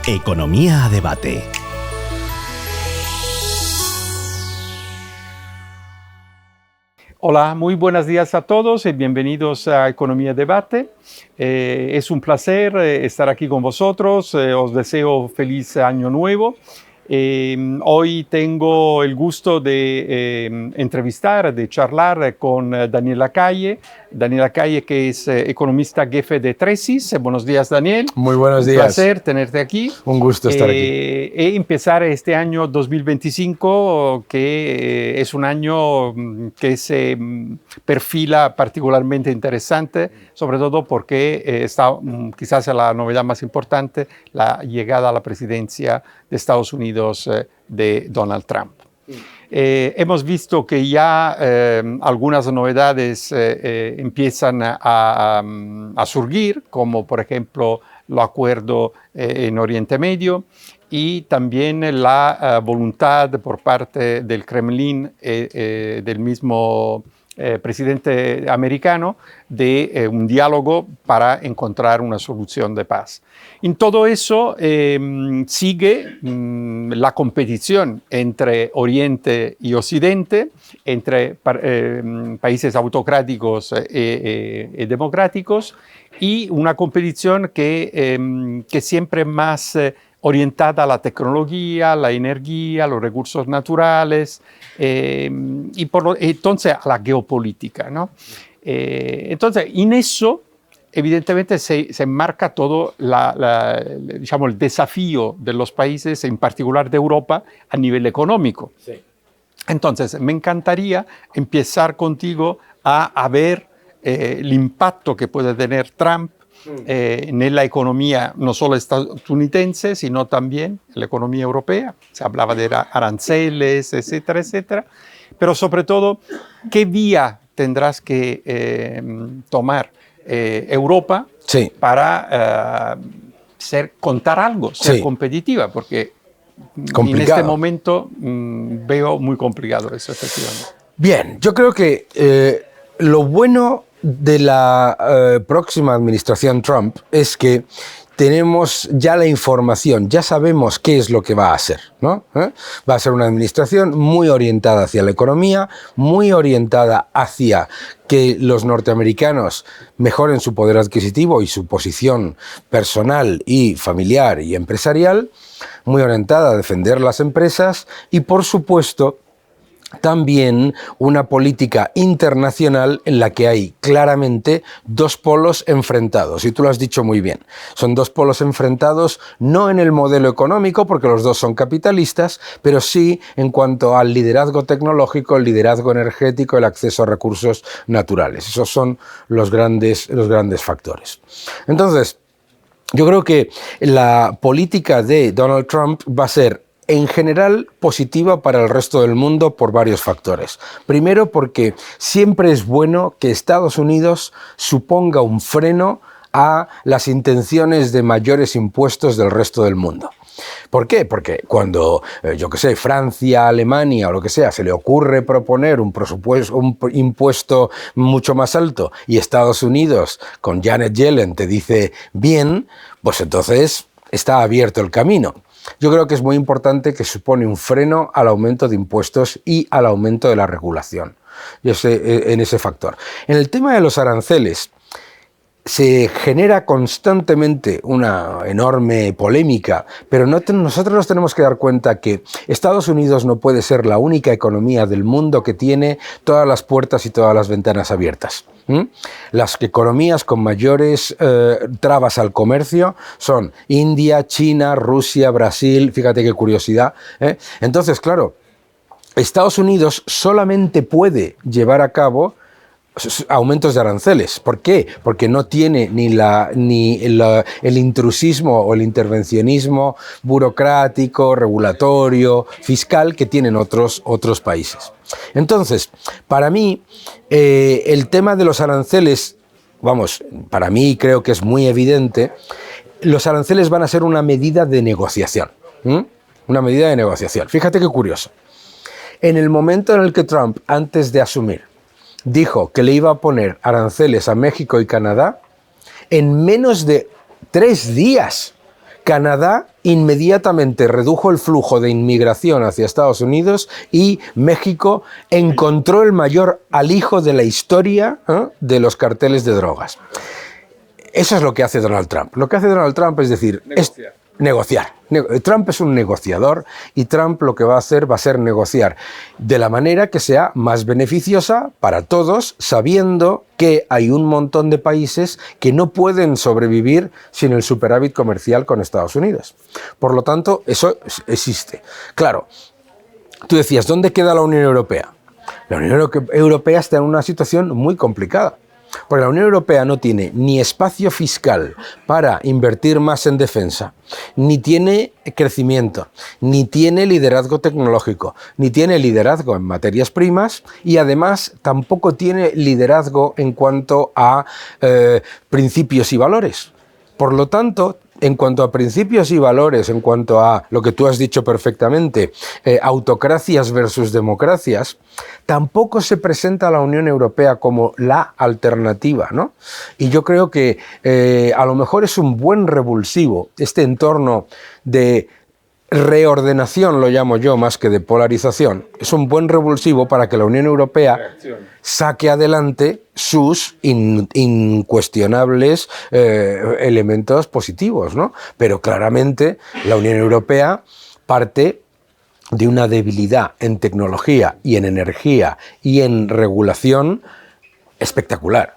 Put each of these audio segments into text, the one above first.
Economía a debate. Hola, muy buenos días a todos y bienvenidos a Economía a Debate. Es un placer estar aquí con vosotros. Os deseo feliz año nuevo. Hoy tengo el gusto de entrevistar, de charlar con Daniel Calle. Daniel Calle, que es economista jefe de Tresis. Buenos días, Daniel. Muy buenos días. Un placer tenerte aquí. Un gusto estar aquí. Y empezar este año 2025, que es un año que se perfila particularmente interesante, sobre todo porque está quizás la novedad más importante, la llegada a la presidencia de Estados Unidos de Donald Trump. Hemos visto que ya algunas novedades empiezan a surgir, como por ejemplo el acuerdo en Oriente Medio y también la voluntad por parte del Kremlin del mismo presidente americano de un diálogo para encontrar una solución de paz. En todo eso sigue la competición entre Oriente y Occidente, entre países autocráticos y democráticos, y una competición que siempre más orientada a la tecnología, la energía, los recursos naturales y entonces a la geopolítica, ¿no? Entonces, en eso, evidentemente, se enmarca todo digamos, el desafío de los países, en particular de Europa, a nivel económico. Sí. Entonces, me encantaría empezar contigo a ver el impacto que puede tener Trump en la economía no solo estadounidense, sino también en la economía europea. Se hablaba de aranceles, etcétera, etcétera. Pero sobre todo, ¿qué vía tendrás que tomar Europa para contar algo, ser competitiva? Porque en este momento veo muy complicado eso, efectivamente. Bien, yo creo que lo bueno de la próxima administración Trump es que tenemos ya la información, ya sabemos qué es lo que va a hacer, ¿no? Va a ser una administración muy orientada hacia la economía, muy orientada hacia que los norteamericanos mejoren su poder adquisitivo y su posición personal y familiar y empresarial, muy orientada a defender las empresas y, por supuesto, también una política internacional en la que hay claramente dos polos enfrentados, y tú lo has dicho muy bien. Son dos polos enfrentados no en el modelo económico, porque los dos son capitalistas, pero sí en cuanto al liderazgo tecnológico, el liderazgo energético, el acceso a recursos naturales. Esos son los grandes factores. Entonces, yo creo que la política de Donald Trump va a ser en general positiva para el resto del mundo por varios factores. Primero, porque siempre es bueno que Estados Unidos suponga un freno a las intenciones de mayores impuestos del resto del mundo. ¿Por qué? Porque cuando, Francia, Alemania o lo que sea, se le ocurre proponer un impuesto mucho más alto y Estados Unidos con Janet Yellen te dice bien, pues entonces está abierto el camino. Yo creo que es muy importante que supone un freno al aumento de impuestos y al aumento de la regulación. En ese factor. En el tema de los aranceles, se genera constantemente una enorme polémica, pero nosotros nos tenemos que dar cuenta que Estados Unidos no puede ser la única economía del mundo que tiene todas las puertas y todas las ventanas abiertas. Las economías con mayores trabas al comercio son India, China, Rusia, Brasil, fíjate qué curiosidad. Entonces, claro, Estados Unidos solamente puede llevar a cabo aumentos de aranceles. ¿Por qué? Porque no tiene ni el intrusismo o el intervencionismo burocrático, regulatorio, fiscal que tienen otros países. Entonces, para mí, el tema de los aranceles, para mí creo que es muy evidente, los aranceles van a ser una medida de negociación. Una medida de negociación. Fíjate qué curioso. En el momento en el que Trump, antes de asumir, dijo que le iba a poner aranceles a México y Canadá, en menos de 3 días Canadá inmediatamente redujo el flujo de inmigración hacia Estados Unidos y México encontró el mayor alijo de la historia de los carteles de drogas. Eso es lo que hace Donald Trump. Lo que hace Donald Trump es decir, negociar. Trump es un negociador y Trump lo que va a hacer va a ser negociar de la manera que sea más beneficiosa para todos, sabiendo que hay un montón de países que no pueden sobrevivir sin el superávit comercial con Estados Unidos. Por lo tanto, eso existe. Claro, tú decías, ¿dónde queda la Unión Europea? La Unión Europea está en una situación muy complicada. Porque la Unión Europea no tiene ni espacio fiscal para invertir más en defensa, ni tiene crecimiento, ni tiene liderazgo tecnológico, ni tiene liderazgo en materias primas y además tampoco tiene liderazgo en cuanto a principios y valores. Por lo tanto, en cuanto a principios y valores, en cuanto a lo que tú has dicho perfectamente, autocracias versus democracias, tampoco se presenta a la Unión Europea como la alternativa, ¿no? Y yo creo que a lo mejor es un buen revulsivo este entorno de reordenación, lo llamo yo, más que de polarización. Es un buen revulsivo para que la Unión Europea saque adelante sus incuestionables elementos positivos, ¿no? Pero claramente la Unión Europea parte de una debilidad en tecnología y en energía y en regulación espectacular.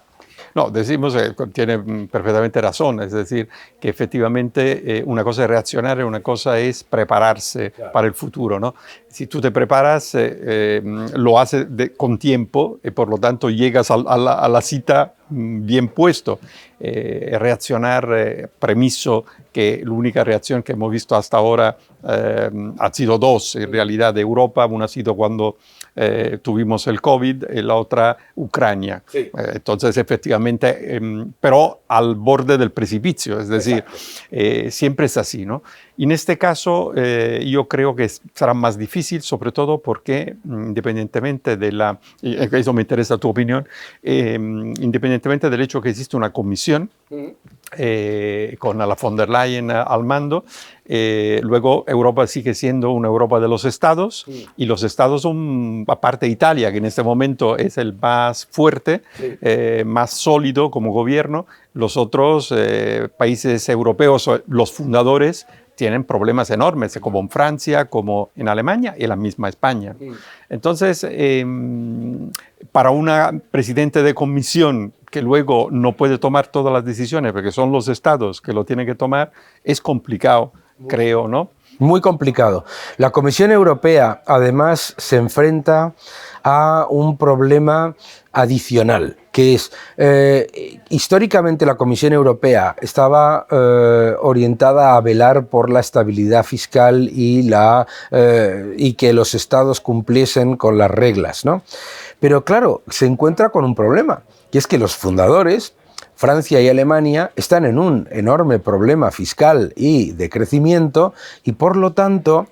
No, decimos, tiene perfectamente razón, es decir, que efectivamente una cosa es reaccionar y una cosa es prepararse para el futuro, ¿no? Si tú te preparas, lo haces con tiempo y por lo tanto llegas a la cita bien puesto. Reaccionar, premiso que la única reacción que hemos visto hasta ahora ha sido dos, en realidad, de Europa. Una ha sido cuando tuvimos el COVID y la otra Ucrania. Sí. Entonces, efectivamente, pero al borde del precipicio, es decir, siempre es así, ¿no? Y en este caso, yo creo que será más difícil, sobre todo porque, independientemente de la, eso me interesa tu opinión, independientemente del hecho que existe una comisión con la von der Leyen al mando, luego Europa sigue siendo una Europa de los estados y los estados son, aparte de Italia, que en este momento es el más fuerte, más sólido como gobierno, los otros países europeos, los fundadores, tienen problemas enormes, como en Francia, como en Alemania y en la misma España. Entonces, para una presidente de comisión que luego no puede tomar todas las decisiones, porque son los estados que lo tienen que tomar, es complicado, creo, ¿no? Muy complicado. La Comisión Europea, además, se enfrenta a un problema adicional, que es, históricamente la Comisión Europea estaba orientada a velar por la estabilidad fiscal y que los estados cumpliesen con las reglas, ¿no? Pero claro, se encuentra con un problema, y es que los fundadores, Francia y Alemania, están en un enorme problema fiscal y de crecimiento y por lo tanto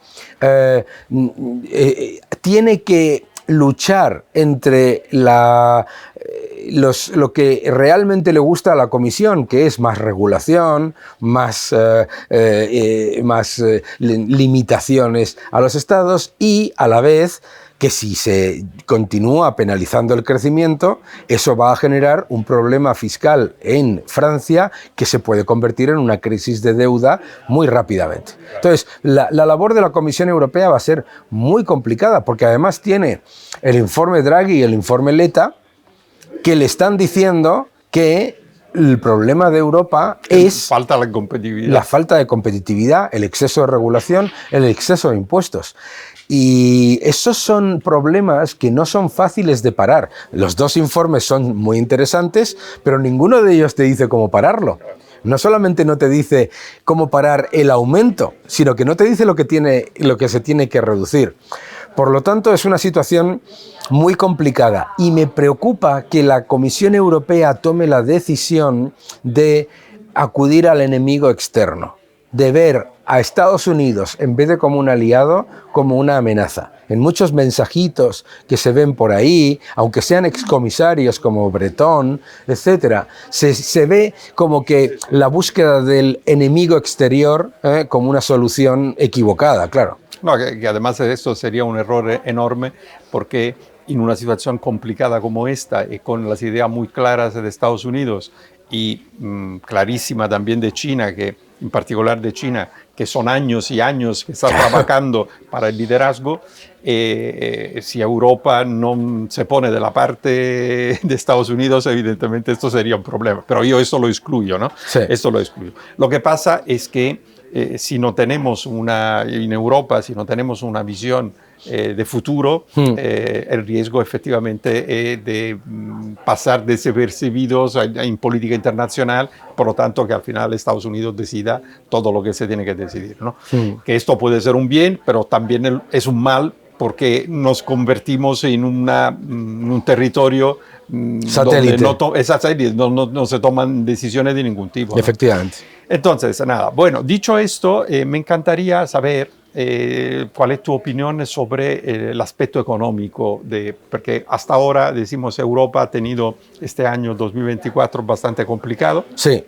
tiene que luchar entre lo que realmente le gusta a la Comisión, que es más regulación, más limitaciones a los estados y a la vez que si se continúa penalizando el crecimiento, eso va a generar un problema fiscal en Francia que se puede convertir en una crisis de deuda muy rápidamente. Entonces, la labor de la Comisión Europea va a ser muy complicada, porque además tiene el informe Draghi y el informe Letta que le están diciendo que el problema de Europa es la falta de competitividad, el exceso de regulación, el exceso de impuestos. Y esos son problemas que no son fáciles de parar. Los dos informes son muy interesantes, pero ninguno de ellos te dice cómo pararlo. No solamente no te dice cómo parar el aumento, sino que no te dice lo que se tiene que reducir. Por lo tanto, es una situación muy complicada y me preocupa que la Comisión Europea tome la decisión de acudir al enemigo externo. de ver a Estados Unidos, en vez de como un aliado, como una amenaza. En muchos mensajitos que se ven por ahí, aunque sean excomisarios como Bretón, etcétera, se ve como que la búsqueda del enemigo exterior como una solución equivocada, claro. No, que además de esto sería un error enorme, porque en una situación complicada como esta, y con las ideas muy claras de Estados Unidos y clarísima también de China, que en particular de China, que son años y años que está trabajando para el liderazgo, si Europa no se pone de la parte de Estados Unidos, evidentemente esto sería un problema. Pero yo eso lo excluyo, ¿no? Sí. Esto lo excluyo. Lo que pasa es que si no tenemos en Europa, si no tenemos una visión de futuro, el riesgo efectivamente es de pasar desapercibidos en política internacional, por lo tanto que al final Estados Unidos decida todo lo que se tiene que decidir, ¿no? Que esto puede ser un bien, pero también es un mal, porque nos convertimos en un territorio satélite, donde no se toman decisiones de ningún tipo, ¿no? Efectivamente. Entonces, nada, bueno, dicho esto, me encantaría saber cuál es tu opinión sobre el aspecto económico, porque hasta ahora, decimos, Europa ha tenido este año 2024 bastante complicado, sí,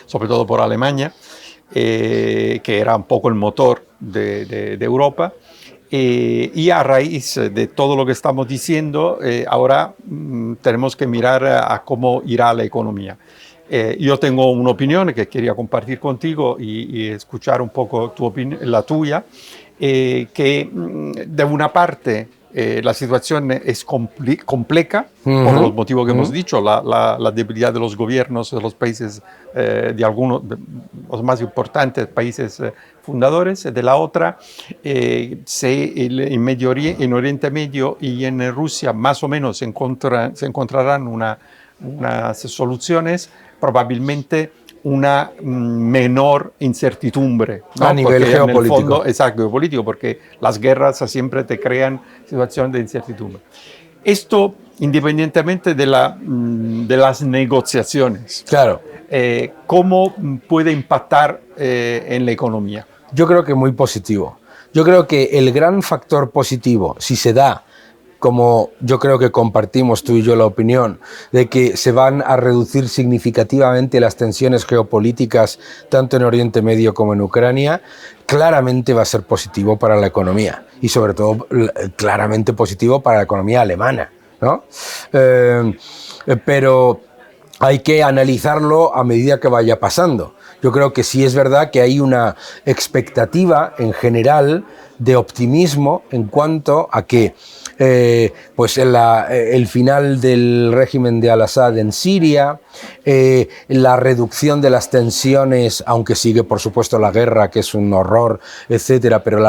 sobre todo por Alemania, que era un poco el motor de Europa. Y a raíz de todo lo que estamos diciendo, ahora tenemos que mirar a cómo irá la economía. Yo tengo una opinión que quería compartir contigo y escuchar un poco la tuya, que de una parte la situación es compleja, por los motivos que hemos dicho, la debilidad de los gobiernos de los países, de algunos de los más importantes países fundadores. De la otra, en Oriente Medio y en Rusia más o menos se encontrarán unas soluciones, probablemente una menor incertidumbre, ¿no? A nivel porque geopolítico. En el fondo, exacto, geopolítico, porque las guerras siempre te crean situaciones de incertidumbre. Esto independientemente de las negociaciones. Claro. ¿Cómo puede impactar en la economía? Yo creo que muy positivo. Yo creo que el gran factor positivo, si se da, como yo creo que compartimos tú y yo la opinión, de que se van a reducir significativamente las tensiones geopolíticas tanto en Oriente Medio como en Ucrania, claramente va a ser positivo para la economía y sobre todo claramente positivo para la economía alemana, ¿no? Pero hay que analizarlo a medida que vaya pasando. Yo creo que sí es verdad que hay una expectativa en general de optimismo en cuanto a que pues el final del régimen de Al-Assad en Siria, la reducción de las tensiones, aunque sigue por supuesto la guerra, que es un horror, etcétera, pero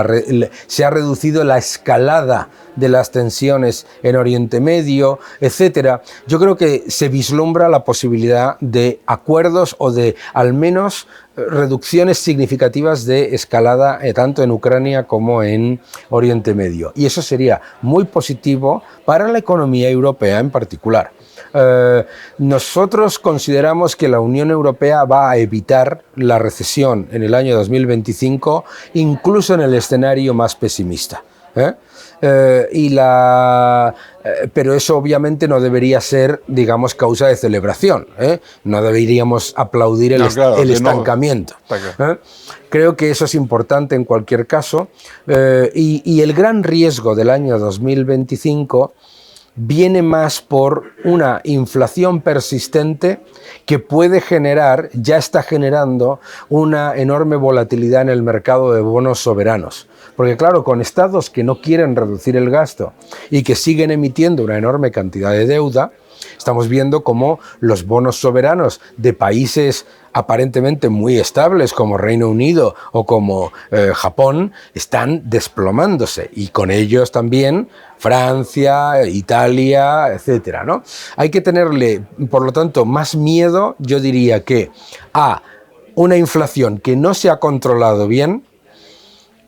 se ha reducido la escalada de las tensiones en Oriente Medio, etcétera. Yo creo que se vislumbra la posibilidad de acuerdos o de al menos reducciones significativas de escalada tanto en Ucrania como en Oriente Medio. Y eso sería muy positivo para la economía europea en particular. Nosotros consideramos que la Unión Europea va a evitar la recesión en el año 2025, incluso en el escenario más pesimista. Pero eso obviamente no debería ser, digamos, causa de celebración. No deberíamos aplaudir el estancamiento. Creo que eso es importante en cualquier caso. Y el gran riesgo del año 2025 viene más por una inflación persistente que puede generar, ya está generando, una enorme volatilidad en el mercado de bonos soberanos. Porque claro, con estados que no quieren reducir el gasto y que siguen emitiendo una enorme cantidad de deuda, estamos viendo cómo los bonos soberanos de países aparentemente muy estables como Reino Unido o como Japón están desplomándose, y con ellos también Francia, Italia, etcétera, ¿no? Hay que tenerle, por lo tanto, más miedo, yo diría, que a una inflación que no se ha controlado bien,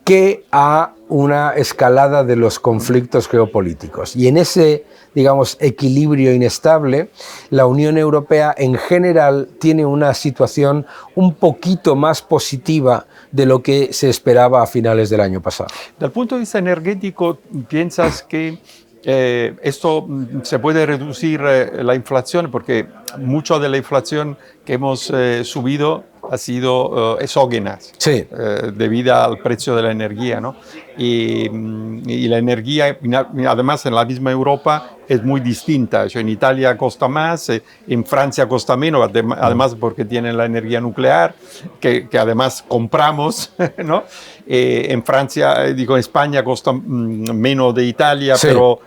que a una escalada de los conflictos geopolíticos. Y en ese, digamos, equilibrio inestable, la Unión Europea en general tiene una situación un poquito más positiva de lo que se esperaba a finales del año pasado. Dal punto de vista energético, ¿piensas que esto se puede reducir la inflación? Porque mucha de la inflación que hemos subido ha sido exógena, Sí. debido al precio de la energía, ¿no? Y la energía, además, en la misma Europa es muy distinta. O sea, en Italia costa más, en Francia costa menos, además porque tienen la energía nuclear, que además compramos, ¿no? En Francia, digo, en España costa menos de Italia, sí, pero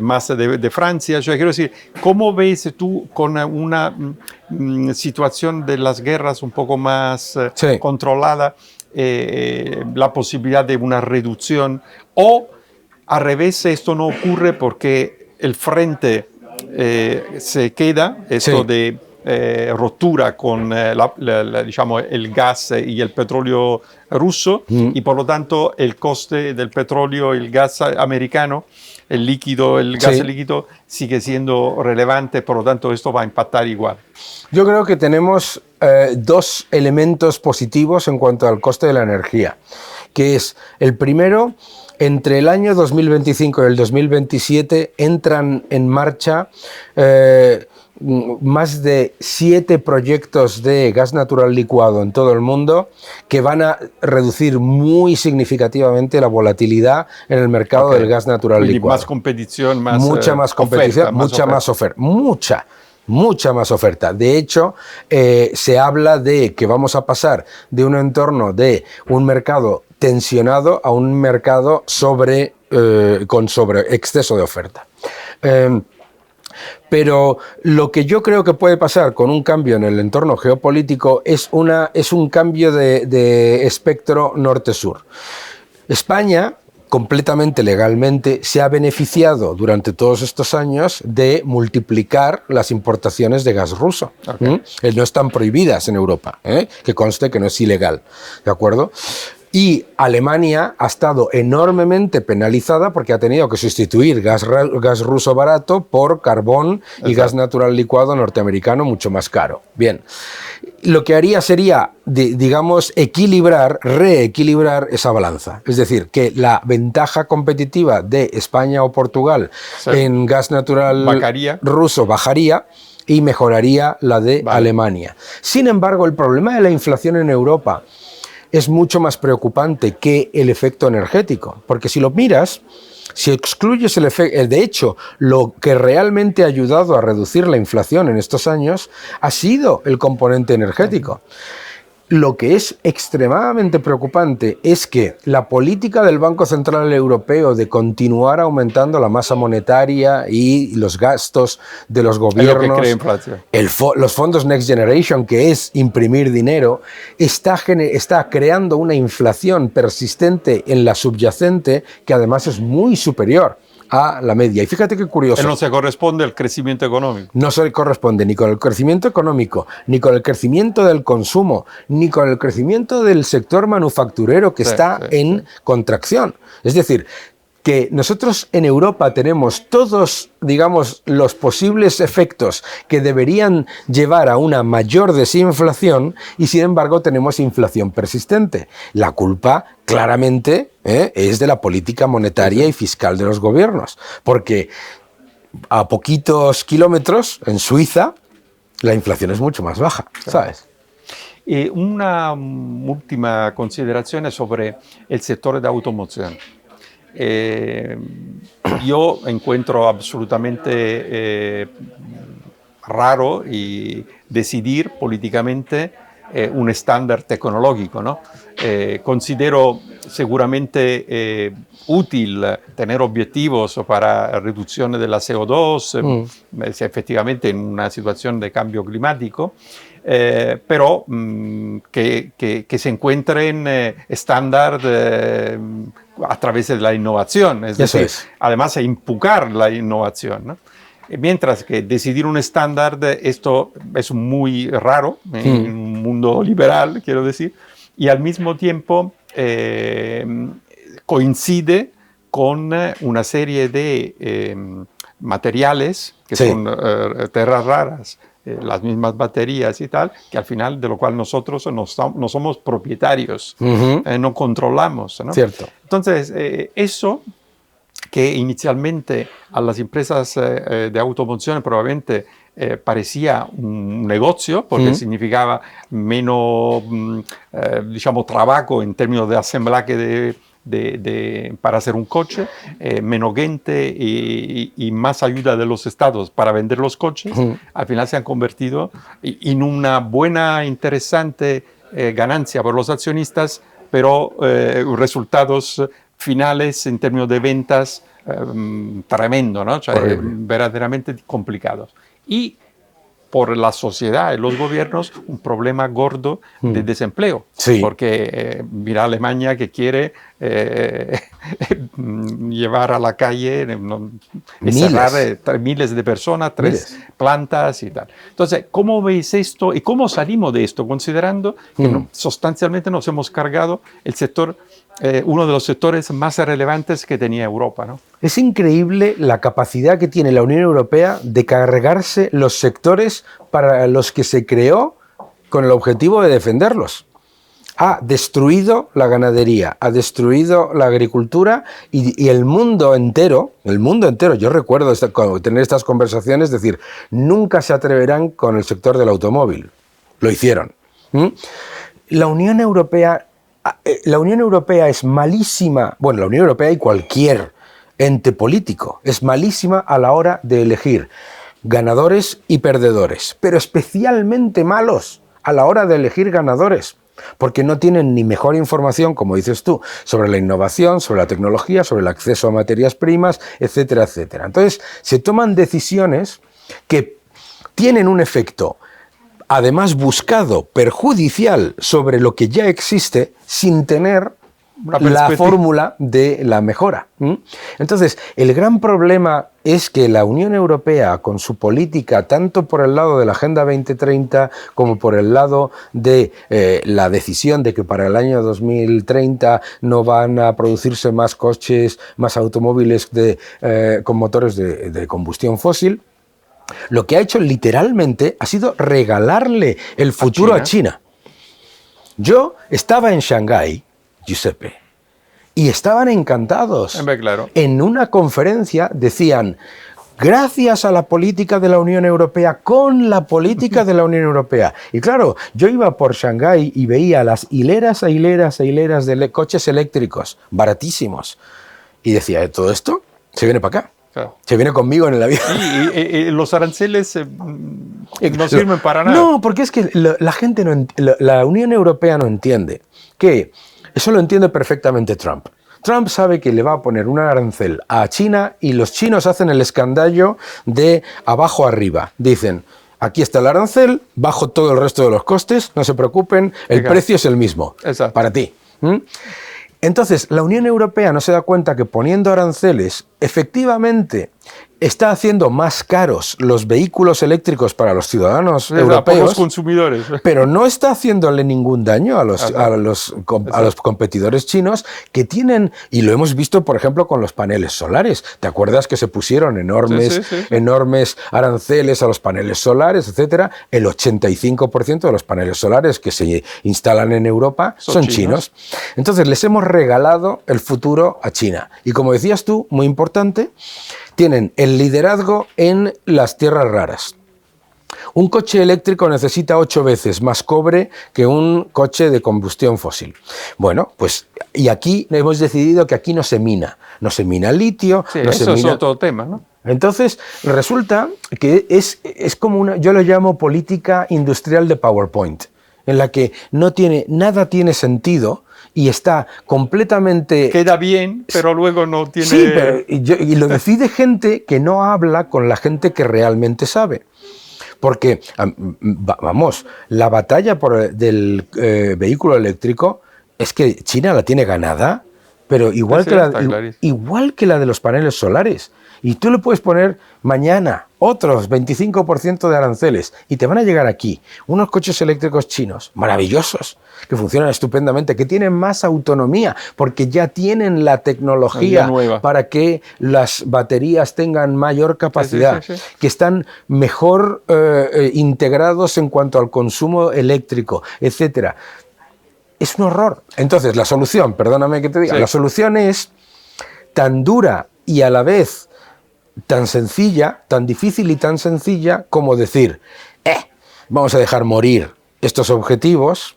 más de Francia. O sea, quiero decir, ¿cómo ves tú con una situación de las guerras un poco más sí, controlada, la posibilidad de una reducción? O al revés, esto no ocurre porque el frente se queda, esto sí, de ruptura con digamos, el gas y el petróleo ruso, y por lo tanto el coste del petróleo y el gas americano, el líquido, el gas sí, líquido, sigue siendo relevante, por lo tanto esto va a impactar igual. Yo creo que tenemos dos elementos positivos en cuanto al coste de la energía, que es el primero: entre el año 2025 y el 2027 entran en marcha más de 7 proyectos de gas natural licuado en todo el mundo que van a reducir muy significativamente la volatilidad en el mercado okay, del gas natural licuado. Más competición, más mucha más competición, oferta, mucha más oferta, mucha más oferta. De hecho, se habla de que vamos a pasar de un entorno de un mercado tensionado a un mercado con exceso de oferta. Pero lo que yo creo que puede pasar con un cambio en el entorno geopolítico es un cambio de espectro norte-sur. España, completamente legalmente, se ha beneficiado durante todos estos años de multiplicar las importaciones de gas ruso. Okay. No están prohibidas en Europa, que conste que no es ilegal, ¿de acuerdo? Y Alemania ha estado enormemente penalizada porque ha tenido que sustituir gas ruso barato por carbón y gas natural licuado norteamericano mucho más caro. Bien, lo que haría sería, digamos, reequilibrar esa balanza. Es decir, que la ventaja competitiva de España o Portugal sí, en gas natural ruso bajaría y mejoraría la de Alemania. Sin embargo, el problema de la inflación en Europa es mucho más preocupante que el efecto energético, porque si lo miras, si excluyes el efecto, de hecho, lo que realmente ha ayudado a reducir la inflación en estos años ha sido el componente energético. Lo que es extremadamente preocupante es que la política del Banco Central Europeo de continuar aumentando la masa monetaria y los gastos de los gobiernos, lo que crea inflación. Los fondos Next Generation, que es imprimir dinero, está creando una inflación persistente en la subyacente que además es muy superior a la media. Y fíjate qué curioso. No se corresponde al crecimiento económico. No se corresponde ni con el crecimiento económico, ni con el crecimiento del consumo, ni con el crecimiento del sector manufacturero que está en contracción. Es decir, que nosotros en Europa tenemos todos, digamos, los posibles efectos que deberían llevar a una mayor desinflación y sin embargo tenemos inflación persistente. La culpa claramente es de la política monetaria y fiscal de los gobiernos, porque a poquitos kilómetros en Suiza la inflación es mucho más baja, ¿sabes? Una última consideración sobre el sector de automoción. Yo encuentro absolutamente raro y decidir políticamente un estándar tecnológico, ¿no? Considero seguramente útil tener objetivos para reducción de la CO2, efectivamente en una situación de cambio climático, pero que se encuentren estándar a través de la innovación, es decir, además de empujar la innovación, ¿no? Mientras que decidir un estándar, esto es muy raro en un mundo liberal, quiero decir, y al mismo tiempo coincide con una serie de materiales que son tierras raras, las mismas baterías y tal, que al final de lo cual nosotros no somos propietarios, no controlamos, ¿no? Cierto. Entonces, eso que inicialmente a las empresas de automoción probablemente parecía un negocio, porque significaba menos, digamos, trabajo en términos de ensamblaje para hacer un coche, menos gente y más ayuda de los estados para vender los coches, al final se han convertido en una buena, interesante ganancia por los accionistas, pero resultados finales en términos de ventas tremendo, ¿no? Cioè, verdaderamente complicados. Y por la sociedad y los gobiernos un problema gordo de desempleo. Sí. Porque mira Alemania que quiere llevar a la calle y cerrar miles de personas, 3 plantas y tal. Entonces, ¿cómo veis esto y cómo salimos de esto? Considerando que sustancialmente nos hemos cargado el sector, uno de los sectores más relevantes que tenía Europa, ¿no? Es increíble la capacidad que tiene la Unión Europea de cargarse los sectores para los que se creó con el objetivo de defenderlos. Ha destruido la ganadería, ha destruido la agricultura y el mundo entero, yo recuerdo tener estas conversaciones, decir, nunca se atreverán con el sector del automóvil. Lo hicieron. La Unión Europea es malísima, bueno, la Unión Europea y cualquier ente político es malísima a la hora de elegir ganadores y perdedores, pero especialmente malos a la hora de elegir ganadores, porque no tienen ni mejor información, como dices tú, sobre la innovación, sobre la tecnología, sobre el acceso a materias primas, etcétera, etcétera. Entonces, se toman decisiones que tienen un efecto, además buscado, perjudicial sobre lo que ya existe, sin tener la fórmula de la mejora. Entonces, el gran problema es que la Unión Europea, con su política, tanto por el lado de la Agenda 2030 como por el lado de la decisión de que para el año 2030 no van a producirse más coches, más automóviles con motores de combustión fósil, lo que ha hecho literalmente ha sido regalarle el futuro a China. Yo estaba en Shanghái, Giuseppe, y estaban encantados. Claro. En una conferencia decían, gracias a la política de la Unión Europea, con la política de la Unión Europea. Y claro, yo iba por Shanghái y veía las hileras e hileras e hileras de coches eléctricos, baratísimos. Y decía, ¿todo esto se viene para acá? Claro. Se viene conmigo en el avión. Y los aranceles no sirven para nada. No, porque es que la gente la Unión Europea no entiende que eso lo entiende perfectamente Trump. Trump sabe que le va a poner un arancel a China y los chinos hacen el escandallo de abajo arriba. Dicen, aquí está el arancel, bajo todo el resto de los costes, no se preocupen, el precio es el mismo. Exacto. Para ti. Entonces, la Unión Europea no se da cuenta que poniendo aranceles, efectivamente, está haciendo más caros los vehículos eléctricos para los ciudadanos europeos, los consumidores, pero no está haciéndole ningún daño a los competidores chinos que tienen, y lo hemos visto, por ejemplo, con los paneles solares. ¿Te acuerdas que se pusieron enormes aranceles a los paneles solares, etcétera? El 85% de los paneles solares que se instalan en Europa son chinos. Entonces, les hemos regalado el futuro a China. Y como decías tú, muy importante, tienen el liderazgo en las tierras raras. Un coche eléctrico necesita 8 veces más cobre que un coche de combustión fósil. Bueno, pues, y aquí hemos decidido que aquí no se mina litio, eso es otro tema, ¿no? Entonces, resulta que es como yo lo llamo política industrial de PowerPoint, en la que nada tiene sentido y está completamente... Queda bien, pero luego no tiene... Sí, y lo decide gente que no habla con la gente que realmente sabe. Porque, vamos, la batalla del vehículo eléctrico es que China la tiene ganada, pero igual que la de los paneles solares. Y tú le puedes poner mañana otros 25% de aranceles y te van a llegar aquí unos coches eléctricos chinos maravillosos, que funcionan estupendamente, que tienen más autonomía porque ya tienen la tecnología para que las baterías tengan mayor capacidad, sí. Que están mejor integrados en cuanto al consumo eléctrico, etcétera. Es un horror. Entonces, la solución, perdóname que te diga, la solución es tan dura y a la vez tan sencilla, tan difícil y tan sencilla como decir, vamos a dejar morir estos objetivos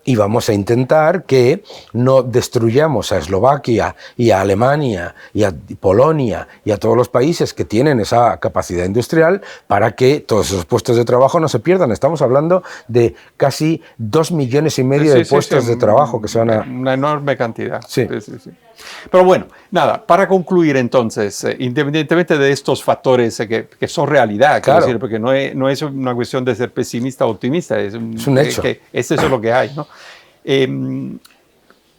y vamos a intentar que no destruyamos a Eslovaquia y a Alemania y a Polonia y a todos los países que tienen esa capacidad industrial para que todos esos puestos de trabajo no se pierdan. Estamos hablando de casi 2,5 millones de puestos de trabajo que se van a... Una enorme cantidad. Sí. Pero bueno, nada, para concluir entonces, independientemente de estos factores que son realidad, claro, decir, porque no es una cuestión de ser pesimista o optimista, es un hecho. Eso es lo que hay, ¿no?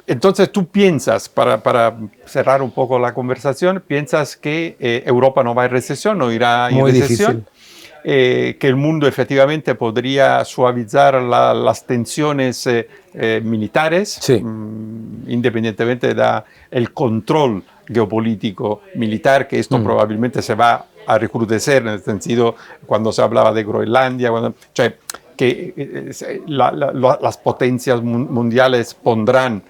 Entonces tú piensas, para cerrar un poco la conversación, piensas que Europa no va en recesión, no irá en recesión. Que el mundo efectivamente podría suavizar las tensiones militares, independientemente del control geopolítico militar, que esto probablemente se va a recrudecer en el sentido cuando se hablaba de Groenlandia, que las potencias mundiales pondrán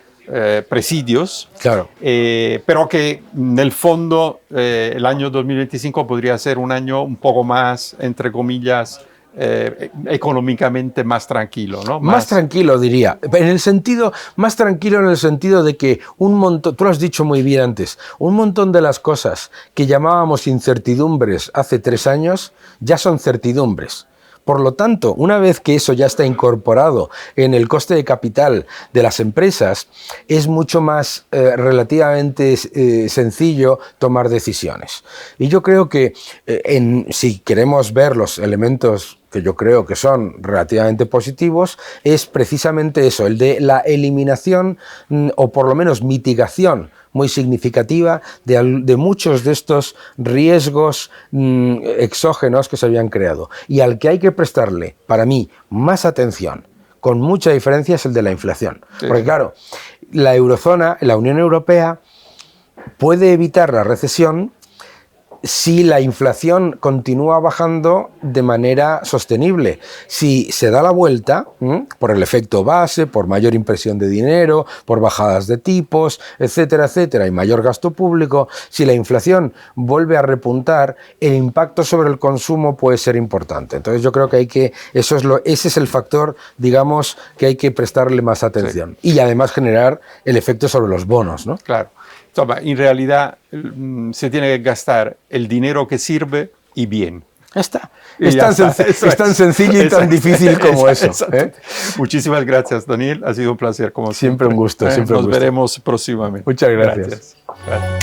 presidios, claro. Pero que en el fondo el año 2025 podría ser un año un poco más, entre comillas, económicamente más tranquilo, ¿no? Más tranquilo, diría. Más tranquilo en el sentido de que un montón, tú lo has dicho muy bien antes, un montón de las cosas que llamábamos incertidumbres hace 3 años ya son certidumbres. Por lo tanto, una vez que eso ya está incorporado en el coste de capital de las empresas, es mucho más relativamente sencillo tomar decisiones. Y yo creo que si queremos ver los elementos que yo creo que son relativamente positivos, es precisamente eso, el de la eliminación o por lo menos mitigación muy significativa de muchos de estos riesgos exógenos que se habían creado. Y al que hay que prestarle, para mí, más atención, con mucha diferencia, es el de la inflación. Sí. Porque claro, la eurozona, la Unión Europea, puede evitar la recesión si la inflación continúa bajando de manera sostenible. Si se da la vuelta, por el efecto base, por mayor impresión de dinero, por bajadas de tipos, etcétera, etcétera, y mayor gasto público, si la inflación vuelve a repuntar, el impacto sobre el consumo puede ser importante. Entonces yo creo que ese es el factor, digamos, que hay que prestarle más atención. Sí. Y además generar el efecto sobre los bonos, ¿no? Claro. En realidad se tiene que gastar el dinero que sirve y bien. Es tan sencillo y tan difícil como eso. Muchísimas gracias, Daniel. Ha sido un placer, como siempre. Siempre un gusto. Nos veremos próximamente. Muchas gracias. Gracias.